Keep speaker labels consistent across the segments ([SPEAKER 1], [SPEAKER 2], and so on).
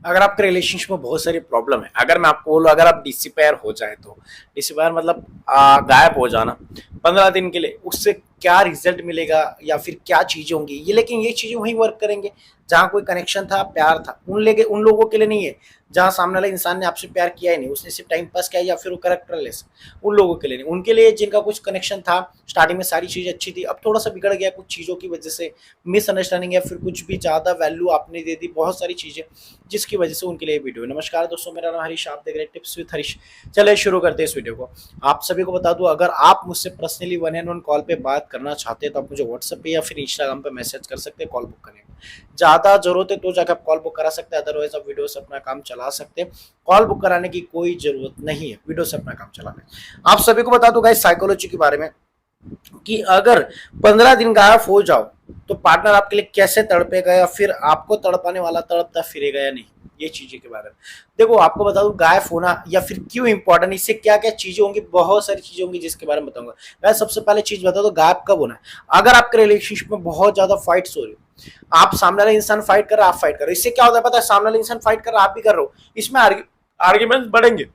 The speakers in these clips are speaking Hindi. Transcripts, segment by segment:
[SPEAKER 1] अगर आपके रिलेशनशिप में बहुत सारी प्रॉब्लम है, अगर मैं आपको बोलूँ अगर आप डिसिपायर हो जाए तो डिसिपायर मतलब गायब हो जाना 15 दिन के लिए, उससे क्या रिजल्ट मिलेगा या फिर क्या चीजें होंगी ये, लेकिन ये चीजें वहीं वर्क करेंगे जहाँ कोई कनेक्शन था, प्यार था, उन लोगों के लिए नहीं है। जहाँ सामने वाले इंसान ने आपसे प्यार किया ही नहीं, उसने सिर्फ टाइम पास किया या फिर वो करेक्टरलेस, उन लोगों के लिए नहीं। उनके लिए जिनका कुछ कनेक्शन था, स्टार्टिंग में सारी चीजें अच्छी थी, अब थोड़ा सा बिगड़ गया कुछ चीजों की वजह से, मिसअंडरस्टैंडिंग या फिर कुछ भी ज्यादा वैल्यू आपने दे दी, बहुत सारी चीजें जिसकी वजह से उनके लिए वीडियो। नमस्कार दोस्तों, मेरा नाम हरीश, आप देख रहे हैं टिप्स विद हरीश। चलिए शुरू करते हैं इस वीडियो को। आप सभी को बता दूं, अगर आप मुझसे पर्सनली 1-on-1 कॉल पे बात करना चाहते हैं तो आप मुझे व्हाट्सएप पे या फिर इंस्टाग्राम पे मैसेज कर सकते हैं कॉल बुक करने में। ज्यादा जरूरत है तो जाकर आप कॉल बुक करा सकते हैं, अदरवाइज आप वीडियो से अपना काम चला सकते हैं। कॉल बुक कराने की कोई जरूरत नहीं है, वीडियो से अपना काम चलाना है। आप सभी को बता दूं गाइस साइकोलॉजी के बारे में कि अगर 15 दिन गायब हो जाओ तो पार्टनर आपके लिए कैसे तड़पेगा या फिर आपको तड़पाने वाला तड़पता फिरेगा या नहीं, ये चीजें के बारे में देखो। आपको बता दूं गायब होना या फिर क्यों इंपॉर्टेंट, इससे क्या क्या चीजें होंगी, बहुत सारी चीजें होंगी जिसके बारे में बताऊंगा। मैं सबसे पहले चीज बता दो गायब कब होना है। अगर आपके रिलेशनशिप में बहुत ज्यादा फाइट्स हो रही हो, आप सामने वाला इंसान फाइट कर रहा है, आप फाइट कर रहे हो, इससे क्या होता है पता है, सामने वाला इंसान फाइट कर रहा है, आप भी कर रहे हो, इसमें आर्ग्यूमेंट बढ़ेंगे।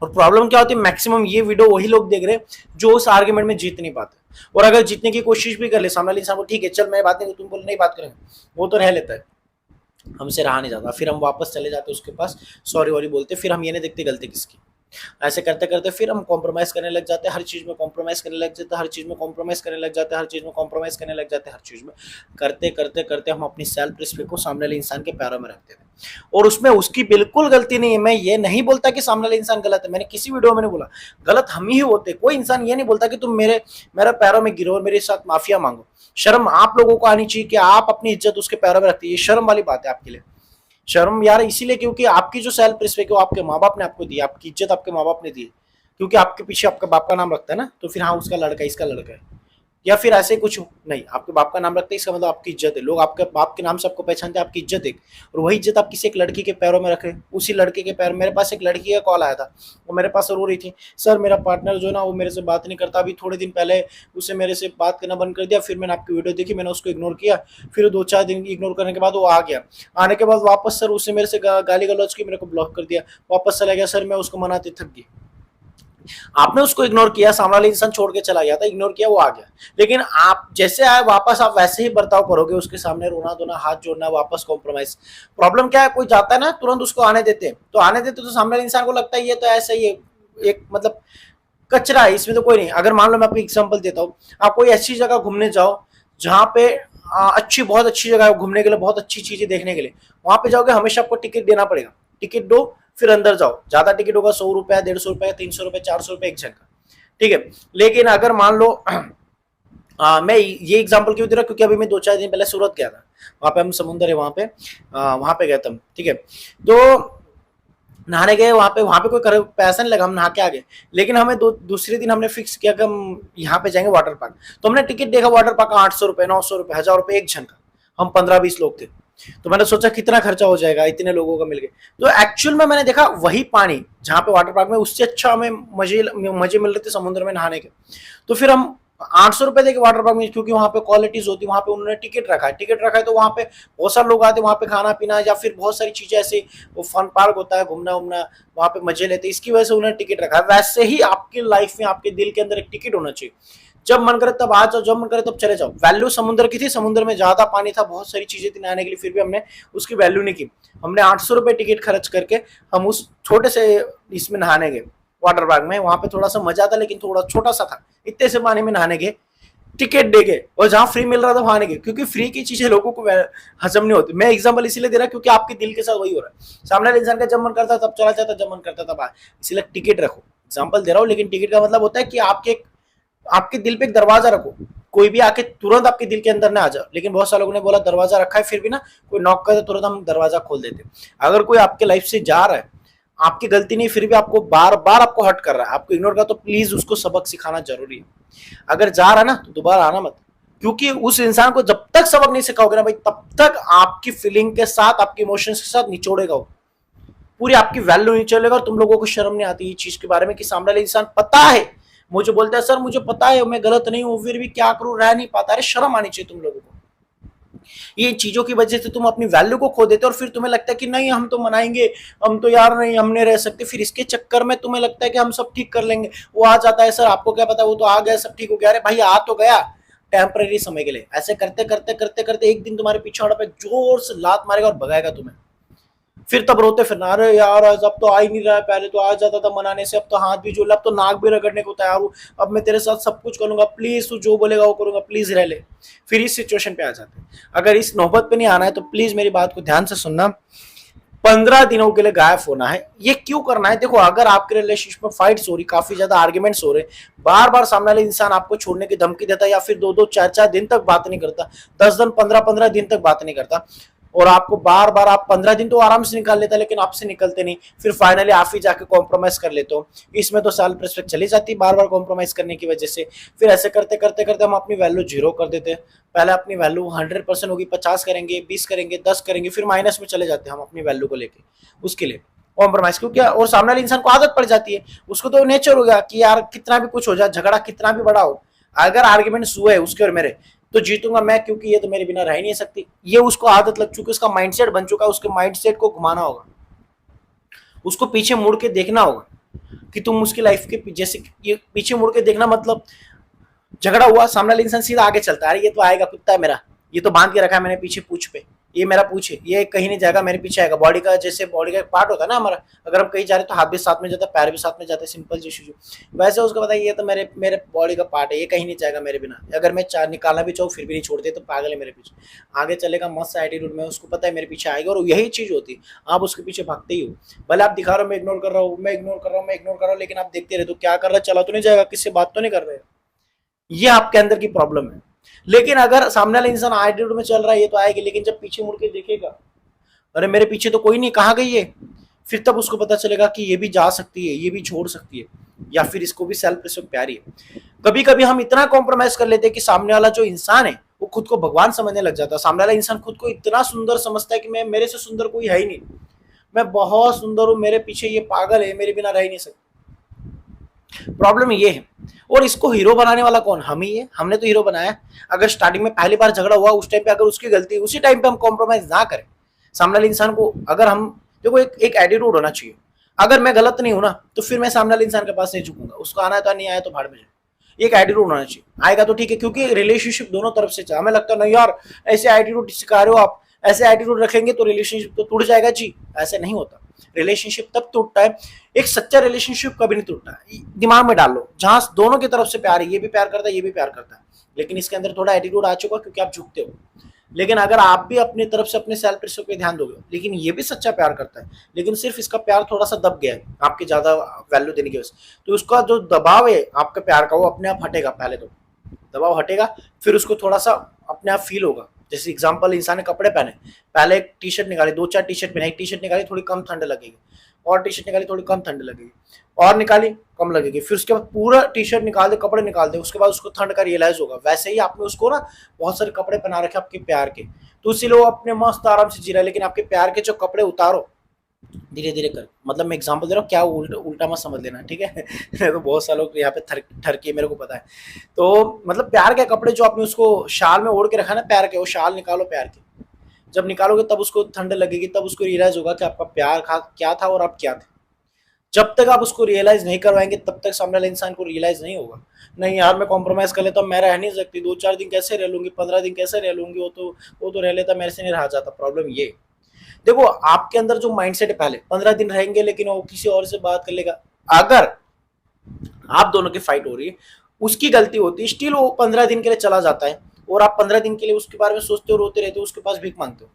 [SPEAKER 1] और प्रॉब्लम क्या होती है, मैक्सिमम ये वीडियो वही लोग देख रहे हैं जो उस आर्ग्यूमेंट में जीत नहीं पाते, और अगर जीतने की कोशिश भी कर ले सामने वाले इंसान को, ठीक है चल मैं बात नहीं, तुम बोल नहीं बात करेंगे, वो तो रह लेता है, हमसे रहा नहीं जाता, फिर हम वापस चले जाते उसके पास, सॉरी वॉरी बोलते, फिर हम ये नहीं देखते गलती किसकी। ऐसे करते करते फिर हम कॉम्प्रोमाइज करने लग जाते हैं, हर चीज में कॉम्प्रोमाइज करने लग जाते हैं, हर चीज में कॉम्प्रोमाइज करने लग जाते हैं, हर चीज में कॉम्प्रोमाइज करने लग जाते हैं, हर चीज में करते करते करते हम अपनी सेल्फ रिस्पेक्ट को सामने वाले इंसान के पैरों में रखते थे। और उसमें उसकी बिल्कुल गलती नहीं है। मैं ये नहीं बोलता कि सामने वाले इंसान गलत है, मैंने किसी वीडियो में नहीं बोला गलत हम ही होते। कोई इंसान ये नहीं बोलता कि तुम मेरे पैरों में गिरो और मेरे साथ माफिया मांगो। शर्म आप लोगों को आनी चाहिए कि आप अपनी इज्जत उसके पैरों में रखते हैं, ये शर्म वाली बात है आपके लिए। शर्म यार इसीलिए क्योंकि आपकी जो सेल्फ रिस्पेक्ट है वो आपके माँ बाप ने आपको दी, आपकी इज्जत आपके माँ बाप ने दी, क्योंकि आपके पीछे आपका बाप का नाम रखता है ना, तो फिर हाँ उसका लड़का इसका लड़का है, या फिर ऐसे कुछ नहीं, आपके बाप का नाम रखते हैं, इसका मतलब आपकी इज्जत है, लोग आपके बाप के नाम से आपको पहचानते हैं, आपकी इज्जत है। और वही इज्जत आप किसी एक लड़की के पैरों में रखे, उसी लड़के के पैर। मेरे पास एक लड़की का कॉल आया था, वो मेरे पास रो रही थी, सर मेरा पार्टनर जो है ना वो मेरे से बात नहीं करता, अभी थोड़े दिन पहले उससे मेरे से बात करना बंद कर दिया, फिर मैंने आपकी वीडियो देखी, मैंने उसको इग्नोर किया, फिर 2-4 दिन इग्नोर करने के बाद वो आ गया, आने के बाद वापस सर उससे मेरे से गाली गलौज की, मेरे को ब्लॉक कर दिया, वापस चला गया, सर मैं उसको मनाते थक गई। आपने उसको इग्नोर किया, सामने वाला इंसान छोड़ के चला गया था, इग्नोर किया वो आ गया, लेकिन आप जैसे आए वापस आप वैसे ही बर्ताव करोगे उसके सामने, रोना धोना हाथ जोड़ना वापस कॉम्प्रोमाइज। प्रॉब्लम क्या है, कोई जाता है ना तुरंत उसको आने देते, तो आने देते तो सामने वाले इंसान को लगता है ये तो ऐसा ही है, एक मतलब कचरा है, इसमें तो कोई नहीं। अगर मान लो मैं आपको एग्जाम्पल देता हूँ, आप कोई ऐसी जगह घूमने जाओ जहाँ पे अच्छी बहुत अच्छी जगह है घूमने के लिए, बहुत अच्छी चीजें देखने के लिए, वहां पे जाओगे हमेशा आपको टिकट देना पड़ेगा, टिकट दो फिर अंदर जाओ, ज्यादा टिकट होगा 100 रुपया, 150 रुपया, 300 रुपया, 400 रुपया एक जन का, ठीक है। लेकिन अगर मान लो मैं ये एग्जांपल क्यों दे रहा, क्योंकि अभी मैं 2-4 दिन पहले सूरत गया था, वहां पे हम समुंदर है वहां पे गए थे, ठीक है। तो नहाने गए वहां पे कोई पैसा नहीं लगा, हम नहा के आ गए। लेकिन हमें दूसरे दिन हमने फिक्स किया कि हम यहाँ पे जाएंगे वाटर पार्क, तो हमने टिकट देखा वाटर पार्क का 800 रुपये, 900 रुपये, 1000 रुपये एक जन का, हम 15-20 लोग थे। तो मैंने सोचा कितना खर्चा हो जाएगा, इतने लोगों का मिल गए। तो एक्चुअल में मैंने देखा वही पानी जहाँ पे वाटर पार्क में, उससे अच्छा हमें मजे मिल रहे थे समुद्र में नहाने के। तो फिर हम 800 रुपये देके वाटर पार्क में, क्योंकि वहां पे क्वालिटीज होती है, वहां पे उन्होंने टिकट रखा है, तो वहां पे बहुत सारे लोग आते हैं, वहां पे खाना पीना या फिर बहुत सारी चीजें ऐसे, वो फन पार्क होता है, घूमना उमना, वहां पे मजे लेते हैं, इसकी वजह से उन्होंने टिकट रखा है। वैसे ही आपकी लाइफ में आपके दिल के अंदर एक टिकट होना चाहिए, जब मन करे तब आ जाओ, जब मन करे तब चले जाओ। वैल्यू समुद्र की थी, समुद्र में ज्यादा पानी था, बहुत सारी चीजें थी नहाने के लिए, फिर भी हमने उसकी वैल्यू नहीं की। हमने 800 रुपये टिकट खर्च करके हम उस छोटे से इसमें नहाने गए वाटर पार्क में, वहां पे थोड़ा सा मजा था, लेकिन थोड़ा छोटा सा था, इतने से पानी में नहाने गए, टिकट दे गए, और जहां फ्री मिल रहा था वहां नहीं गए, क्योंकि फ्री की चीजें लोगों को हजम नहीं होती। मैं एग्जांपल इसीलिए दे रहा क्योंकि आपके दिल के साथ वही हो रहा है, सामने वाले इंसान का जब मन करता तब चला जाता, जब मन करता तब आए, इसलिए टिकट रखो। एग्जांपल दे रहा हूँ, लेकिन टिकट का मतलब होता है कि आपके दिल पे एक दरवाजा रखो, कोई भी आके तुरंत आपके दिल के अंदर ना आ जाओ। लेकिन बहुत सारे लोगों ने बोला दरवाजा रखा है, फिर भी ना कोई नॉक करे तुरंत हम दरवाजा खोल देते। अगर कोई आपके लाइफ से जा रहा है, आपकी गलती नहीं, फिर भी आपको बार बार आपको हर्ट कर रहा है, आपको इग्नोर कर, तो प्लीज उसको सबक सिखाना जरूरी है। अगर जा रहा है ना तो दोबारा आना मत, क्योंकि उस इंसान को जब तक सबक नहीं सिखाओगे ना भाई, तब तक आपकी फीलिंग के साथ, आपके इमोशंस के साथ निचोड़ेगा वो, पूरी आपकी वैल्यू नहीं चलेगा। और तुम लोगों को शर्म नहीं आती ये चीज के बारे में कि सामने वाले इंसान पता है, मुझे बोलता है सर मुझे पता है मैं गलत नहीं हूं, फिर भी क्या करूं, रह नहीं पाता। अरे शर्म आनी चाहिए तुम लोगों को, ये चीजों की वजह से तुम अपनी वैल्यू को खो देते हो और फिर तुम्हें लगता है कि नहीं हम तो मनाएंगे, हम तो यार नहीं हम नहीं रह सकते, फिर इसके चक्कर में तुम्हें लगता है कि हम सब ठीक कर लेंगे। वो आ जाता है, सर आपको क्या पता, वो तो आ गया सब ठीक हो गया। अरे भाई आ तो गया टेम्पररी समय के लिए। ऐसे करते करते करते करते एक दिन तुम्हारे पीछे वाला पे जोर से लात मारेगा और भगाएगा तुम्हें। फिर तब रोते फिरना, अरे यार आज अब तो आ ही नहीं रहा है, पहले तो आ जाता था मनाने से, अब तो हाथ भी जोड़, अब तो नाक भी रगड़ने को तैयार हूँ, अब मैं तेरे साथ सब कुछ करूंगा, प्लीज तू जो बोलेगा वो करूंगा, प्लीज रह ले। फिर इस सिचुएशन पे आ जाते हैं। अगर इस नौबत पे नहीं आना है तो प्लीज मेरी बात को ध्यान से सुनना। 15 दिनों के लिए गायब होना है। ये क्यों करना है? देखो अगर आपके रिलेशनशिप में फाइट्स हो रही, काफी ज्यादा आर्ग्यूमेंट्स हो रहे, बार बार सामने वाले इंसान आपको छोड़ने की धमकी देता है या फिर 2-2 4-4 दिन तक बात नहीं करता, 10 दिन 15-15 दिन तक बात नहीं करता, और आपको बार बार, आप 15 दिन तो आराम से निकाल लेता है लेकिन आपसे निकलते नहीं, फिर फाइनली आप ही जाके कॉम्प्रोमाइज कर लेते हो, इसमें तो सेल्फ रिस्पेक्ट चली जाती है बार बार कॉम्प्रोमाइज करने की वजह से। फिर ऐसे करते करते करते हम अपनी वैल्यू 0 कर देते हैं। पहले अपनी वैल्यू 100% होगी, 50 करेंगे, 20 करेंगे, 10 करेंगे, फिर माइनस में चले जाते हैं हम अपनी वैल्यू को लेके। उसके लिए कॉम्प्रोमाइज क्यों किया? और सामने वाले इंसान को आदत पड़ जाती है, उसको तो नेचर हो गया कि यार कितना भी कुछ हो जाए, झगड़ा कितना भी बड़ा हो, अगर आर्ग्यूमेंट्स हुए उसके और मेरे तो जीतूंगा मैं, क्योंकि ये तो मेरे बिना रह ही नहीं सकती। ये उसको आदत लग चुकी है, उसका माइंडसेट बन चुका है। उसके माइंडसेट को घुमाना होगा, उसको पीछे मुड़ के देखना होगा कि तुम उसकी लाइफ के जैसे, ये पीछे मुड़ के देखना मतलब झगड़ा हुआ, सामने वाला इंसान सीधा आगे चलता है, ये तो आएगा, कुत्ता है मेरा, ये तो बांध के रखा है मैंने पीछे पूछ पे, ये मेरा पूछ है, ये कहीं नहीं जाएगा, मेरे पीछे आएगा। बॉडी का जैसे बॉडी का एक पार्ट होता है ना हमारा, अगर हम कहीं जा रहे हैं तो हाथ भी साथ में जाता है, पैर भी साथ में जाता है, सिंपल जी। वैसे उसको पता है ये तो मेरे मेरे बॉडी का पार्ट है, ये कहीं नहीं जाएगा मेरे बिना। अगर मैं चार निकालना भी चाहूँ फिर भी नहीं छोड़ते, तो पागल है मेरे पीछे, आगे चलेगा मस्त एटीट्यूड में, उसको पता है मेरे पीछे आएगा। और यही चीज होती है, आप उसके पीछे भागते ही हो, भले आप दिखा रहे हो मैं इग्नोर कर रहा हूँ, मैं इग्नोर कर रहा हूँ, मैं इग्नोर कर रहा हूँ, लेकिन आप देखते रहे तो क्या कर रहा है, चला तो नहीं जाएगा, किससे बात तो नहीं कर रहे। ये आपके अंदर की प्रॉब्लम है। लेकिन अगर सामने वाला इंसान एटीट्यूड में चल रहा है ये तो आएगी, लेकिन जब पीछे मुड़ के देखेगा, अरे मेरे पीछे तो कोई नहीं, कहाँ गई है, फिर तब उसको पता चलेगा कि ये भी जा सकती है, ये भी छोड़ सकती है, या फिर इसको भी सेल्फ रिस्पेक्ट प्यारी है। कभी कभी हम इतना कॉम्प्रोमाइज कर लेते हैं कि सामने वाला जो इंसान है वो खुद को भगवान समझने लग जाता है। सामने वाला इंसान खुद को इतना सुंदर समझता है कि मैं, मेरे से सुंदर कोई है ही नहीं, मैं बहुत सुंदर हूं, मेरे पीछे ये पागल है, मेरे बिना रह ही नहीं सकता। प्रॉब्लम ये है। और इसको हीरो बनाने वाला कौन? हम ही है, हमने तो हीरो बनाया। अगर स्टार्टिंग में पहली बार झगड़ा हुआ उस टाइम पे अगर उसकी गलती है, उसी टाइम पे हम कॉम्प्रोमाइज ना करें सामने वाले इंसान को, अगर हम, देखो एक एटीट्यूड होना चाहिए, अगर मैं गलत नहीं हूं ना तो फिर मैं सामने वाले इंसान के पास नहीं झुकूंगा, उसको आना है तो नहीं आया तो भाड़ में जाए, एक एटीट्यूड होना चाहिए। आएगा तो ठीक है, क्योंकि रिलेशनशिप दोनों तरफ से चाहिए। हमें लगता है नहीं यार ऐसे एटीट्यूड सिखा रहे हो आप, ऐसे एटीट्यूड रखेंगे तो रिलेशनशिप तो टूट जाएगा जी, ऐसे नहीं होता। रिलेशनशिप तब टूटता है, एक सच्चा रिलेशनशिप कभी नहीं टूटता है। दिमाग में डाल लो, जहां दोनों की तरफ से प्यार है, ये भी प्यार करता है, ये भी प्यार करता है, लेकिन इसके अंदर थोड़ा एटीट्यूड आ चुका क्योंकि आप झुकते हो। लेकिन अगर आप भी अपनी तरफ से अपने सेल्फ रिस्पेक्ट पे ध्यान दोगे, लेकिन ये भी सच्चा प्यार करता है, लेकिन सिर्फ इसका प्यार थोड़ा सा दब गया है आपके ज्यादा वैल्यू देने की वजह से, तो उसका जो दबाव है आपके प्यार का वो अपने आप हटेगा। पहले तो दबाव हटेगा, फिर उसको थोड़ा सा अपने आप फील होगा। जैसे एग्जांपल, इंसान ने कपड़े पहने, पहले एक टी शर्ट निकाली, 2-4 टी शर्ट पहने, एक टी शर्ट निकाली थोड़ी कम ठंड लगेगी, और टी शर्ट निकाली थोड़ी कम ठंड लगेगी, और निकाली कम लगेगी, फिर उसके बाद पूरा टी शर्ट निकाल दे, कपड़े निकाल दे, उसके बाद उसको ठंड का रियलाइज होगा। वैसे ही आपने उसको ना बहुत सारे कपड़े पहना रखे आपके प्यार के, तो इसीलिए वो अपने मस्त आराम से जी रहा है, लेकिन आपके प्यार के जो कपड़े उतारो धीरे धीरे कर, मतलब मैं एग्जांपल दे रहा हूँ, क्या उल्टा मत समझ लेना, ठीक है। तो बहुत सारे लोग यहाँ पे ठरकी मेरे को पता है। तो मतलब प्यार के कपड़े जो आपने उसको शाल में ओढ़ के रखा ना प्यार के, वो शाल निकालो प्यार के, जब निकालोगे तब उसको ठंड लगेगी, तब उसको रियलाइज होगा कि आपका प्यार क्या था और आप क्या थे। जब तक आप उसको रियलाइज नहीं करवाएंगे तब तक सामने वाले इंसान को रियलाइज नहीं होगा। नहीं यार मैं कॉम्प्रोमाइज कर लेता हूँ, मैं रह नहीं सकती, 2-4 दिन कैसे रह लूंगी, 15 दिन कैसे रह लूंगी, वो तो रह लेता, मेरे से नहीं रहा जाता। प्रॉब्लम ये, देखो आपके अंदर जो माइंडसेट है, पहले 15 दिन रहेंगे लेकिन वो किसी और से बात कर लेगा। अगर आप दोनों की फाइट हो रही है, उसकी गलती होती है, स्टिल वो 15 दिन के लिए चला जाता है, और आप 15 दिन के लिए उसके बारे में सोचते हो, रोते रहते हो, उसके पास भीख मांगते हो।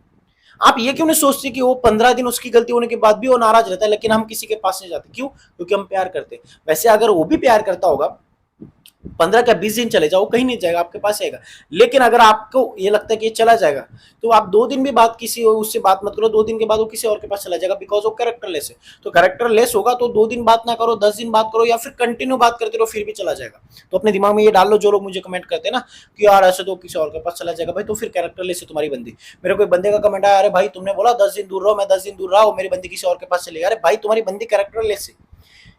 [SPEAKER 1] आप ये क्यों नहीं सोचते कि वो 15 दिन उसकी गलती होने के बाद भी वो नाराज रहता है, लेकिन हम किसी के पास नहीं जाते, क्यों? क्योंकि हम प्यार करते हैं। वैसे अगर वो भी प्यार करता होगा, 15 क्या 20 दिन चले जाओ, कहीं नहीं जाएगा, आपके पास आएगा। लेकिन अगर आपको ये लगता है कि ये चला जाएगा, तो आप 2 दिन भी बात किसी उससे बात मत करो, 2 दिन के बाद वो किसी और के पास चला जाएगा, बिकॉज वो कैरेक्टरलेस है। तो कैरेक्टरलेस होगा तो 2 दिन बात ना करो, 10 दिन बात करो, या फिर कंटिन्यू बात करते रहो, फिर भी चला जाएगा। तो अपने दिमाग में ये डाल लो, जो लोग मुझे कमेंट करते हैं ना कि यार ऐसे तो किसी और के पास चला जाएगा, भाई तो फिर कैरेक्टरलेस है तुम्हारी बंदी। मेरे कोई बंदे का कमेंट आया, अरे भाई तुमने बोला 10 दिन दूर रहो, मैं 10 दिन दूर रहा हूँ, मेरी बंदी किसी और के पास चलेगा। अरे भाई तुम्हारी बंदी कैरेक्टरलेस है।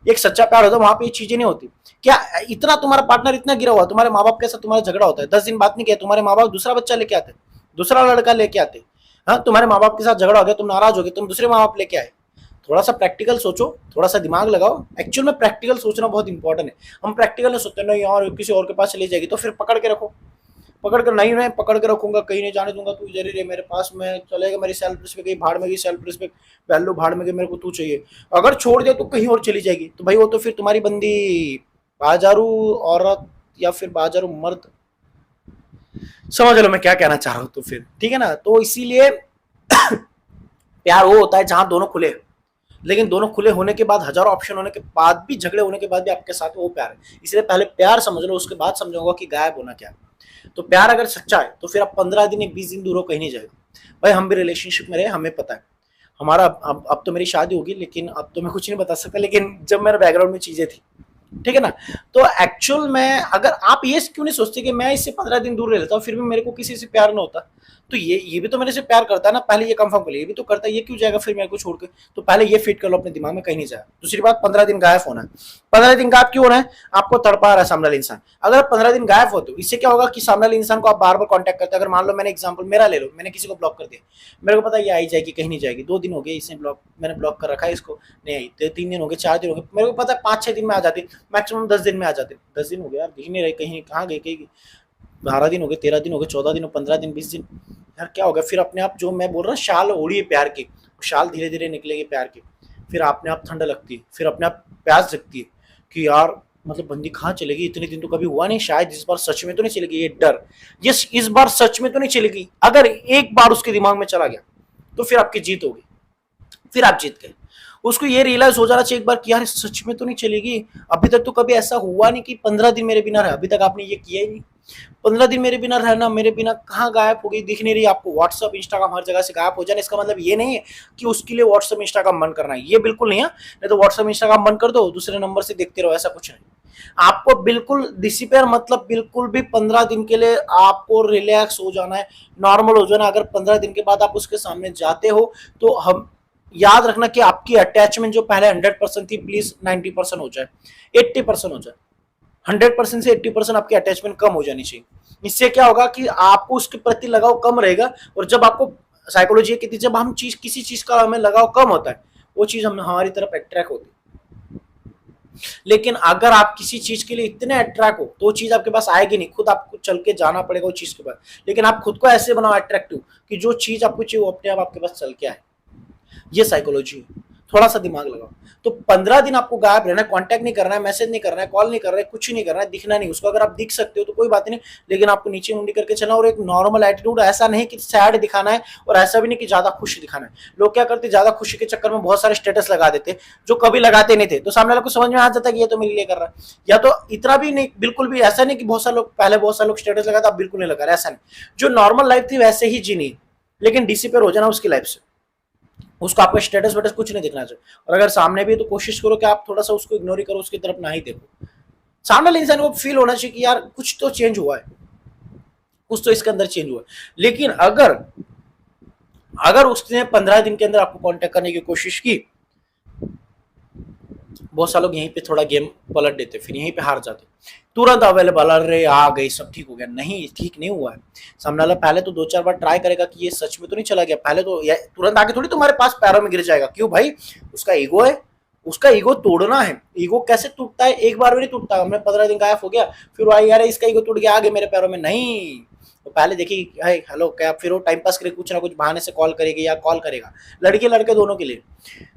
[SPEAKER 1] एक सच्चा प्यार होता है, वहां पे ये चीजें नहीं होती। क्या इतना तुम्हारा पार्टनर इतना गिरा हुआ, तुम्हारे माँ बाप के साथ तुम्हारा झगड़ा होता है, 10 दिन बात नहीं किया, तुम्हारे माँ बाप दूसरा बच्चा लेके आते हैं, दूसरा लड़का लेके आते। हाँ, तुम्हारे माँ बाप के साथ झगड़ा हो गया, तुम नाराज हो गए, तुम दूसरे माँ बाप लेके आए। थोड़ा सा प्रैक्टिकल सोचो, थोड़ा सा दिमाग लगाओ। एक्चुअल में प्रैक्टिकल सोचना बहुत इंपॉर्टेंट है। हम प्रैक्टिकल नहीं सोचते, नहीं यार किसी और के पास चली जाएगी, तो फिर पकड़ के रखो। पकड़ कर नहीं, मैं पकड़ के रखूंगा, कहीं नहीं जाने दूंगा, तू इधर ही रहे मेरे पास में, चलेगा मेरी सेल्फ रिस्पेक्ट गई भाड़ में गई, सेल्फ रिस्पेक्ट वैल्यू भाड़ में गई, मेरे को तू चाहिए। अगर छोड़ दिया तो कहीं और चली जाएगी, तो भाई वो तो फिर तुम्हारी बंदी बाजारू औरत या फिर बाजारू मर्द, समझ लो मैं क्या कहना चाह रहा हूँ। तो फिर ठीक है ना, तो इसीलिए प्यार वो होता है जहां दोनों खुले। लेकिन दोनों खुले होने के बाद, हजारों ऑप्शन होने के बाद भी, झगड़े होने के बाद भी आपके साथ वो प्यार है। इसलिए पहले प्यार समझ लो, उसके बाद समझोगा कि गायब होना क्या है। तो प्यार अगर सच्चा है तो फिर आप 15 दिन या 20 दिन दूर हो, कहीं नहीं जाएगा। भाई हम भी रिलेशनशिप में रहे, हमें पता है। हमारा अब तो मेरी शादी होगी, लेकिन अब तो मैं कुछ नहीं बता सकता, लेकिन जब मेरे बैकग्राउंड में चीजें थी, ठीक है ना। तो एक्चुअल में अगर आप ये क्यों नहीं सोचते कि मैं इससे 15 दिन दूर रह लेता हूँ फिर भी मेरे को किसी से प्यार ना होता, तो ये भी तो मेरे से प्यार करता है ना, पहले ये कंफर्म कर लिया, ये भी तो करता है, ये क्यों जाएगा फिर मेरे को छोड़ के। तो पहले ये फिट कर लो अपने दिमाग में, कहीं नहीं जाए। दूसरी बात, 15 दिन गायब होना है। 15 दिन गायब क्यों होना है? आपको तड़पा रहा है सामने वाला इंसान। अगर 15 दिन गायब होते हो, इससे क्या होगा कि सामने वाले इंसान को आप बार बार कॉन्टैक्ट करते हैं। अगर मान लो मैंने एग्जाम्पल मेरा ले लो, मैंने किसी को ब्लॉक कर दिया, मेरे को पता है ये आई जाएगी, कहीं नहीं जाएगी। 2 दिन हो गए इसने ब्लॉक, मैंने ब्लॉक कर रखा है इसको, नहीं आई। 3 दिन हो गए, 4 दिन हो गए, मेरे को पता है 5-6 दिन में आ जाती, मैक्सिमम 10 दिन में आ जाते। 10 दिन हो गए यार, दिख नहीं रही, कहीं कहाँ गई, कहीं 12 दिन हो गए, 13 दिन हो गए, 14 दिन, 15 दिन, 20 दिन, यार क्या होगा। फिर अपने आप, जो मैं बोल रहा हूँ शाल ओढ़ी है प्यार की, शाल धीरे धीरे निकलेगी प्यार की, फिर अपने आप ठंड लगती है, फिर अपने आप प्यास जगती है कि यार मतलब बंदी कहाँ चलेगी, इतने दिन तो कभी हुआ नहीं, शायद इस बार सच में तो नहीं चलेगी, ये डर, ये इस बार सच में तो नहीं चलेगी। अगर एक बार उसके दिमाग में चला गया तो फिर आपकी जीत होगी, फिर आप जीत गए। उसको ये रियलाइज हो जाना चाहिए एक बार कि यार सच में तो नहीं चलेगी। अभी तक तो कभी ऐसा हुआ नहीं कि 15 दिन मेरे बिना रहा, अभी तक आपने ये किया ही नहीं। 15 दिन मेरे बिना रहना, मेरे बिना कहाँ गायब हो गई, दिख नहीं रही आपको, व्हाट्सअप इंस्टाग्राम हर जगह से गायब हो जाना, इसका मतलब ये नहीं है कि उसके लिए व्हाट्सअप इंस्टाग्राम बंद करना है, ये बिल्कुल नहीं है। नहीं तो व्हाट्सअप इंस्टाग्राम बंद कर दो, दूसरे नंबर से देखते रहो, ऐसा कुछ नहीं। आपको बिल्कुल डिसिपेयर, मतलब बिल्कुल भी 15 दिन के लिए आपको रिलैक्स हो जाना है, नॉर्मल हो जाना। अगर 15 दिन के बाद आप उसके सामने जाते हो तो हम याद रखना कि आपकी अटैचमेंट जो पहले 100% थी, प्लीज 90% हो जाए, 80% हो जाए। 100% से 80% आपकी अटैचमेंट कम हो जानी चाहिए। इससे क्या होगा कि आपको उसके प्रति लगाव कम रहेगा, और जब आपको साइकोलॉजी कहती है जब हम किसी चीज का हमें लगाव कम होता है, वो चीज हम हमारी तरफ अट्रैक्ट होती है। लेकिन अगर आप किसी चीज के लिए इतने अट्रैक्ट हो तो वो चीज आपके पास आएगी नहीं, खुद आपको चल के जाना पड़ेगा वो चीज के पास। लेकिन आप खुद को ऐसे बनाओ अट्रैक्टिव कि जो चीज आपको चाहिए वो अपने आप आपके पास चल के आए। ये साइकोलॉजी है, थोड़ा सा दिमाग लगाओ। तो 15 दिन आपको गायब रहना है, कांटेक्ट नहीं करना है, मैसेज नहीं करना है, कॉल नहीं करना है, कुछ नहीं करना है, दिखना नहीं उसको। अगर आप दिख सकते हो तो कोई बात नहीं, लेकिन आपको नीचे मुंडी करके चलना, और एक नॉर्मल एटीट्यूड, ऐसा नहीं कि सैड दिखाना है और ऐसा भी नहीं कि ज्यादा खुश दिखाना है। लोग क्या करते, ज्यादा खुशी के चक्कर में बहुत सारे स्टेटस लगा देते जो कभी लगाते नहीं थे, तो सामने वाले को समझ में आ जाता है कि ये तो मेरे लिए कर रहा है। या तो इतना भी नहीं, बिल्कुल भी ऐसा नहीं कि बहुत सारे लोग, पहले बहुत सारे लोग स्टेटस लगाते, आप बिल्कुल नहीं लगा रहे, ऐसा नहीं। जो नॉर्मल लाइफ थी वैसे ही जीनी, लेकिन डिसिपेयर हो जाना उसकी लाइफ से। उसको आपका स्टेटस वेटस कुछ नहीं दिखना चाहिए। और अगर सामने भी तो कोशिश करो कि आप थोड़ा सा उसको इग्नोर ही करो, उसकी तरफ ना ही देखो। सामने वाले इंसान को फील होना चाहिए कि यार कुछ तो चेंज हुआ है, कुछ तो इसके अंदर चेंज हुआ है। लेकिन अगर अगर उसने 15 दिन के अंदर आपको कांटेक्ट करने की कोशिश की, बहुत सारे लोग यहीं पे थोड़ा गेम पलट देते, फिर यहीं पे हार जाते, तुरंत अवेलेबल, अरे आ गई सब ठीक हो गया, नहीं ठीक नहीं हुआ है। सामने वाला पहले तो 2-4 बार ट्राई करेगा कि ये सच में तो नहीं चला गया, पहले तो तुरंत आके थोड़ी तुम्हारे पास पैरों में गिर जाएगा। क्यों भाई, उसका ईगो है, उसका ईगो तोड़ना है। ईगो कैसे टूटता है, एक बार भी नहीं टूटता। हमने 15 दिन गायब हो गया, फिर वो यार इसका ईगो टूट गया, आगे मेरे पैरों में, नहीं। तो पहले देखिए हाय हेलो क्या, फिर वो टाइम पास करेगी, कुछ ना कुछ बहाने से कॉल करेगी, या कॉल करेगा, लड़के लड़के दोनों के लिए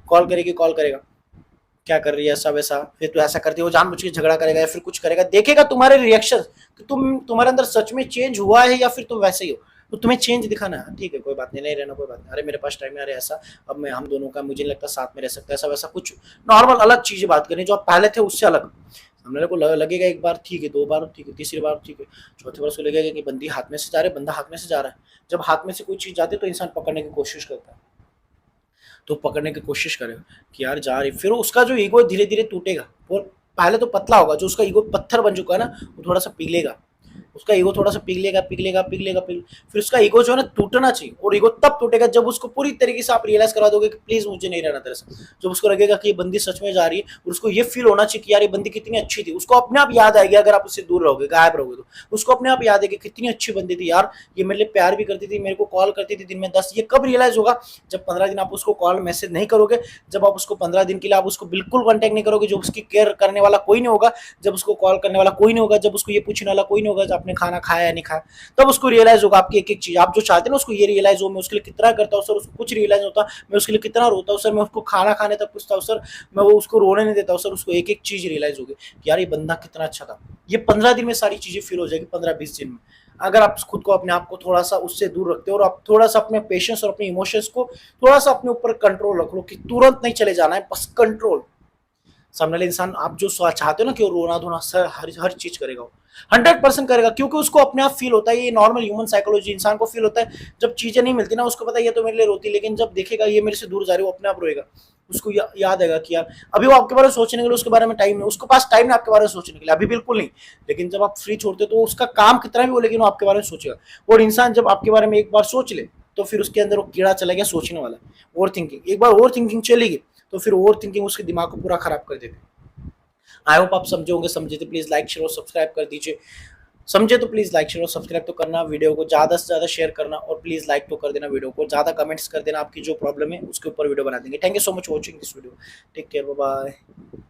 [SPEAKER 1] कॉल करेगा, क्या कर रही है ऐसा वैसा, फिर तो ऐसा करती है, वो जानबूझ के झगड़ा करेगा या फिर कुछ करेगा, देखेगा तुम्हारे रिएक्शन कि तुम्हारे अंदर सच में चेंज हुआ है या फिर तुम वैसे ही हो। तो तुम्हें चेंज दिखाना है, ठीक है कोई बात नहीं, नहीं रहना कोई बात नहीं, अरे मेरे पास टाइम है, अरे ऐसा अब मैं हम दोनों का मुझे नहीं लगता साथ में रह सकता, ऐसा वैसा कुछ नॉर्मल अलग चीजें बात करनी जो आप पहले थे उससे अलग। हमने को लगेगा एक बार ठीक है, 2 बार ठीक है, तीसरी बार ठीक है, चौथी बार उसको लगेगा कि बंदी हाथ में से जा रही है, बंदा हाथ में से जा रहा है। जब हाथ में से कोई चीज जाती है तो इंसान पकड़ने की कोशिश करता है, तो पकड़ने की कोशिश करेगा कि यार जा रही, फिर उसका जो ईगो धीरे धीरे टूटेगा। वो पहले तो पतला होगा, जो उसका ईगो पत्थर बन चुका है ना, वो थोड़ा सा पिघलेगा, उसका ईगो थोड़ा सा पिघलेगा पिघलेगा पिघलेगा फिर उसका ईगो जो है ना टूटना चाहिए, और ईगो तब टूटेगा जब उसको पूरी तरीके से आप रियलाइज करा दोगे कि प्लीज मुझे नहीं रहना तेरे साथ। जब उसको लगेगा कि ये बंदी सच में जा रही है, और उसको ये फील होना चाहिए कि यार ये बंदी कितनी अच्छी थी, उसको अपने आप याद आएगी अगर आप उससे दूर रहोगे, गायब रहोगे तो उसको अपने आप याद आएगी कितनी अच्छी बंदी थी यार, ये मेरे लिए प्यार भी करती थी, मेरे को कॉल करती थी दिन में 10। ये कब रियलाइज होगा? जब 15 दिन आप उसको कॉल मैसेज नहीं करोगे, जब आप उसको 15 दिन के लिए आप उसको बिल्कुल कॉन्टेक्ट नहीं करोगे, जो उसकी केयर करने वाला कोई नहीं होगा, जब उसको कॉल करने वाला कोई नहीं होगा, जब उसको ये पूछने वाला कोई नहीं होगा जब आपने खाना खाया या नहीं खाया, तब उसको रियलाइज होगा आपकी एक एक चीज। आप जो चाहते हैं ना उसको ये रियलाइज हो, मैं उसके लिए कितना करता हूँ सर, उसको कुछ रियलाइज होता, मैं उसके लिए कितना रोता हूँ सर, मैं उसको खाना खाने तक पूछता हूँ सर, मैं वो उसको रोने नहीं देता हूँ सर, उसको एक एक चीज रियलाइज होगी कि यार ये बंदा कितना अच्छा था। ये 15 दिन में सारी चीजें फील हो जाएगी, 15-20 दिन में, अगर आप खुद को अपने आप को थोड़ा सा उससे दूर रखते हो, और आप थोड़ा सा अपने पेशेंस और अपने इमोशंस को थोड़ा सा अपने ऊपर कंट्रोल रख लो, कि तुरंत नहीं चले जाना है, बस कंट्रोल। सामने वाले इंसान आप जो चाहते हो ना कि वो रोना धोना सर हर चीज करेगा, वो 100% करेगा, क्योंकि उसको अपने आप फील होता है, ये नॉर्मल ह्यूमन साइकोलॉजी, इंसान को फील होता है जब चीजें नहीं मिलती ना, उसको पता है ये तो मेरे लिए रोती, लेकिन जब देखेगा ये मेरे से दूर जा रही है, वो अपने आप रोएगा। उसको याद आएगा कि यार अभी वो आपके बारे में सोचने के लिए उसके बारे में टाइम नहीं, उसके पास टाइम नहीं आपके बारे में सोचने के लिए, अभी बिल्कुल नहीं। लेकिन जब आप फ्री छोड़ते हो तो उसका काम कितना भी हो, लेकिन वो आपके बारे में सोचेगा। और इंसान जब आपके बारे में एक बार सोच ले तो फिर उसके अंदर वो कीड़ा चला गया सोचने वाला, ओवर थिंकिंग। एक बार ओवर थिंकिंग चलेगी तो फिर ओवर थिंकिंग उसके दिमाग को पूरा खराब कर देगी। आई होप आप समझे होंगे, समझे तो प्लीज लाइक शेयर और सब्सक्राइब कर दीजिए। समझे तो प्लीज लाइक शेयर और सब्सक्राइब तो करना, वीडियो को ज्यादा से ज्यादा शेयर करना, और प्लीज लाइक तो कर देना वीडियो को, ज्यादा कमेंट्स कर देना, आपकी जो प्रॉब्लम है उसके ऊपर वीडियो बना देंगे। Thank you so much watching this video, take care, bye bye.